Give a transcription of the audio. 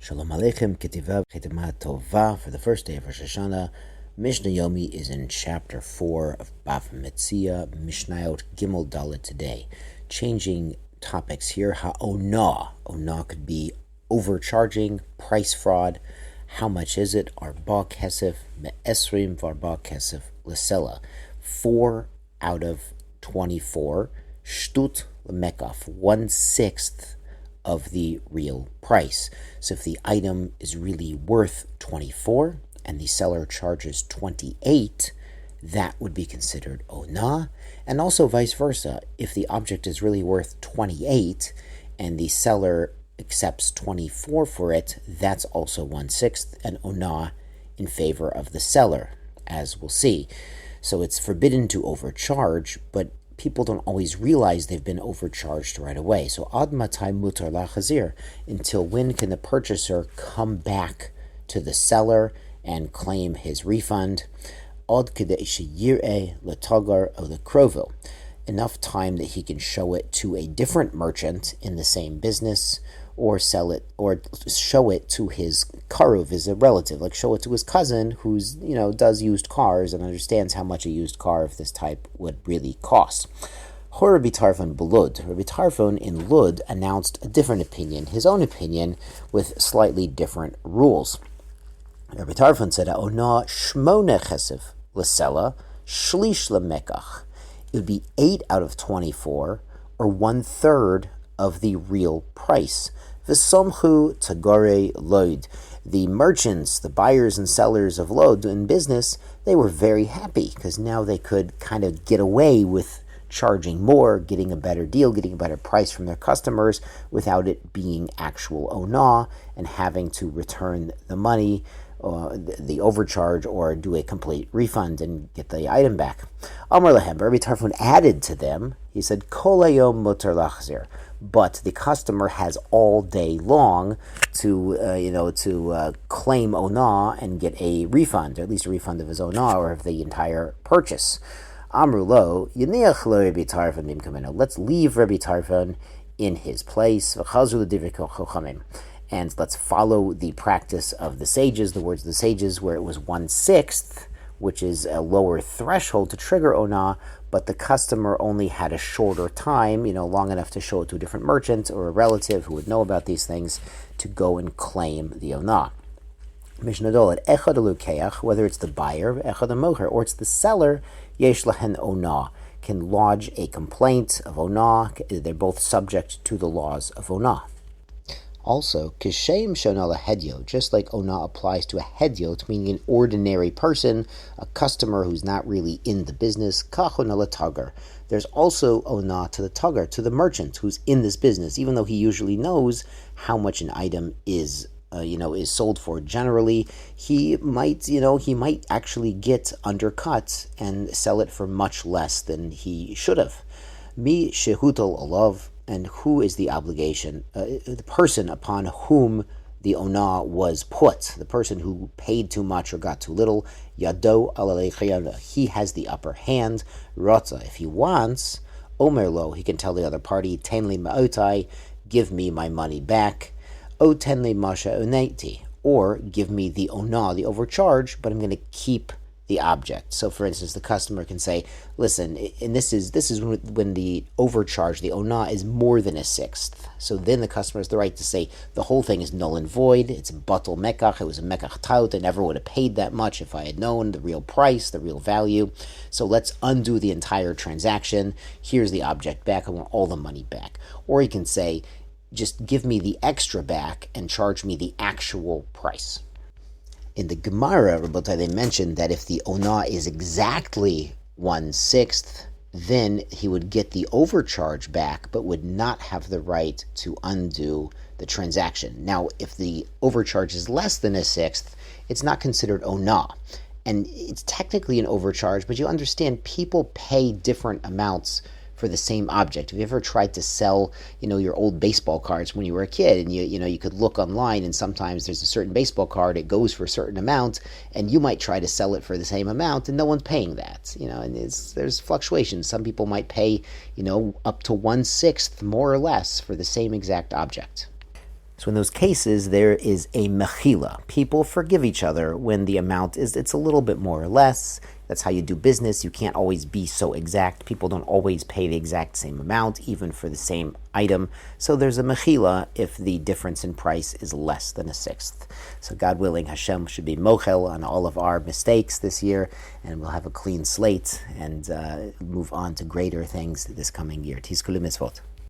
Shalom Aleichem, Ketivav, Chetimah Tova, for the first day of Rosh Hashanah. Mishnah Yomi is in chapter 4 of Bava Metzia, Mishnayot Gimel Dalet today. Changing topics here, Onaah. Onaah could be overcharging, price fraud. How much is it? Arba kesef, me'esrim varba kesef, lesela. 4 out of 24, shtut lemekaf, 1/6 of the real price. So if the item is really worth 24 and the seller charges 28, that would be considered Onaah. And also vice versa, if the object is really worth 28 and the seller accepts 24 for it, that's also 1/6 and Onaah in favor of the seller, as we'll see. So it's forbidden to overcharge, but people don't always realize they've been overcharged right away. So ad matai mutar lachazir, until when can the purchaser come back to the seller and claim his refund? Ad kedei sheyireh letagar o lekrovo, enough time that he can show it to a different merchant in the same business, or sell it, or show it to his karov, is a relative, like show it to his cousin who's, does used cars and understands how much a used car of this type would really cost. Rabbi Tarfon belud. Rabbi Tarfon in Lud announced a different opinion, his own opinion, with slightly different rules. Rabbi Tarfon said, Onaah shmone chesef lesela, shlish lemekach. It would be 8 out of 24, or 1/3 of the real price. V'somchu tagare load. The merchants, the buyers and sellers of Lod in business, they were very happy because now they could kind of get away with charging more, getting a better deal, getting a better price from their customers without it being actual Onaah and having to return the money, the overcharge, or do a complete refund and get the item back. Amar lahem, Rabbi Tarfon added to them, he said, Kol hayom mutar lachzir. But the customer has all day long to claim Onaah and get a refund, or at least a refund of his Onaah or of the entire purchase. Amru lo, yiniach lo Rabbi Tarfon bimkameno. Let's leave Rabbi Tarfon in his place. And let's follow the practice of the sages, the words of the sages, where it was 1/6, which is a lower threshold to trigger Onaah, but the customer only had a shorter time, long enough to show it to a different merchant or a relative who would know about these things to go and claim the Onaah. Mishnah Dolet, echad alukeach, whether it's the buyer, echad amocher, or it's the seller, yesh lahen Onaah, can lodge a complaint of Onaah. They're both subject to the laws of Onaah. Also, kishem shonah lahedyo, just like Onaah applies to a hedyot, meaning an ordinary person, a customer who's not really in the business, kach onah latagar. There's also Onaah to the tagar, to the merchant who's in this business, even though he usually knows how much an item is sold for. Generally, he might actually get undercut and sell it for much less than he should have. Mi shehutal olav. And who is the obligation? The person upon whom the Onaah was put, the person who paid too much or got too little, yado alalei chayavda, he has the upper hand. Rotza, if he wants, omer lo, he can tell the other party, tenli ma'otai, give me my money back, o tenli masha oneti, or give me the Onaah, the overcharge, but I'm going to keep the object. So, for instance, the customer can say, "Listen," and this is when the overcharge, the Onaah, is more than 1/6. So then the customer has the right to say the whole thing is null and void. It's a batel mekach. It was a mekach taut. I never would have paid that much if I had known the real price, the real value. So let's undo the entire transaction. Here's the object back. I want all the money back. Or he can say, "Just give me the extra back and charge me the actual price." In the Gemara, Rabbotai, they mentioned that if the Onaah is exactly 1/6, then he would get the overcharge back, but would not have the right to undo the transaction. Now, if the overcharge is less than 1/6, it's not considered Onaah. And it's technically an overcharge, but you understand people pay different amounts for the same object. Have you ever tried to sell, your old baseball cards when you were a kid, and you could look online, and sometimes there's a certain baseball card, it goes for a certain amount, and you might try to sell it for the same amount, and no one's paying that, and there's fluctuations. Some people might pay, up to 1/6 more or less for the same exact object. So in those cases, there is a mechila. People forgive each other when the amount it's a little bit more or less. That's how you do business. You can't always be so exact. People don't always pay the exact same amount, even for the same item. So there's a mechila if the difference in price is less than a sixth. So God willing, Hashem should be mochel on all of our mistakes this year, and we'll have a clean slate and move on to greater things this coming year. Tizkulu mitzvot.